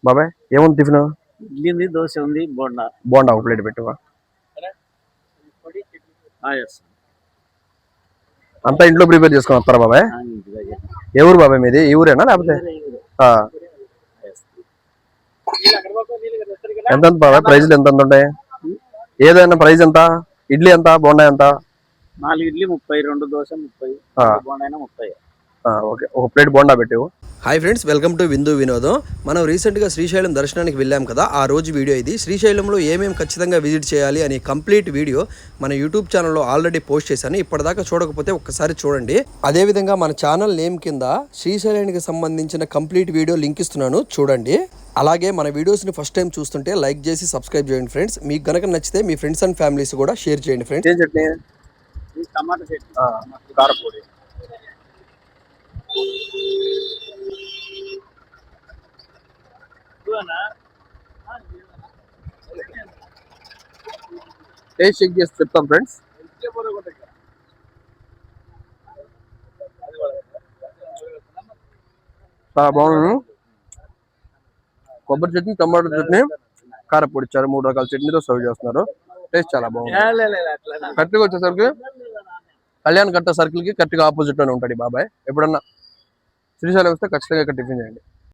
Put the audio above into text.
బాబాయ్ ఏముంది టిఫిన్? ఇడ్లీ ఉంది, దోశ ఉంది, బోండా. బోండా ఒక ప్లేట్ పెట్టువా. అంతా ఇంట్లో ప్రిపేర్ చేసుకొని వస్తారా బాబాయ్? ఏ ఊరు బాబాయ్ మీది? ఈ ఊరేనా లేకపోతే? ఎంత బాబాయ్ ప్రైజ్లు ఎంత ఉంటాయి? ఏదైనా ప్రైజ్ ఎంత? ఇడ్లీ ఎంత, బోండా ఎంత? 4 ఇడ్లీ 30, 2 దోశ 30, బోండా 30. ఓకే, ఒక ప్లేట్ బోండా పెట్టు. హాయ్ ఫ్రెండ్స్, వెల్కమ్ టు విందు వినోదం. మనం రీసెంట్గా శ్రీశైలం దర్శనానికి వెళ్ళాం కదా, ఆ రోజు వీడియో ఇది. శ్రీశైలంలో ఏమేమి ఖచ్చితంగా విజిట్ చేయాలి అనే కంప్లీట్ వీడియో మన యూట్యూబ్ ఛానల్లో ఆల్రెడీ పోస్ట్ చేశాను. ఇప్పటిదాకా చూడకపోతే ఒక్కసారి చూడండి. అదేవిధంగా మన ఛానల్ నేమ్ కింద శ్రీశైలానికి సంబంధించిన కంప్లీట్ వీడియో లింక్ ఇస్తున్నాను, చూడండి. అలాగే మన వీడియోస్ని ఫస్ట్ టైం చూస్తుంటే లైక్ చేసి సబ్స్క్రైబ్ చేయండి ఫ్రెండ్స్. మీకు కనుక నచ్చితే మీ ఫ్రెండ్స్ అండ్ ఫ్యామిలీస్ కూడా షేర్ చేయండి ఫ్రెండ్స్. ఏం చట్నీ? టమాటా చట్నీ, కారపొడి. టేస్ట్ చెక్ చేసి చెప్తాం ఫ్రెండ్స్. చాలా బాగుంది. కొబ్బరి చట్నీ, టమాటో చట్నీ, కారపొడి ఇచ్చారు. 3 రకాల చట్నీతో సర్వ్ చేస్తున్నారు. టేస్ట్ చాలా బాగుంది. కరెక్ట్గా వచ్చేసరికి కళ్యాణ్ కట్ట సర్కిల్ కి కరెక్ట్గా ఆపోజిట్ లోనే ఉంటాడు బాబాయ్. ఎప్పుడన్నా శ్రీశైలం వస్తే ఖచ్చితంగా ఇక్కడ టిఫిన్ చేయండి.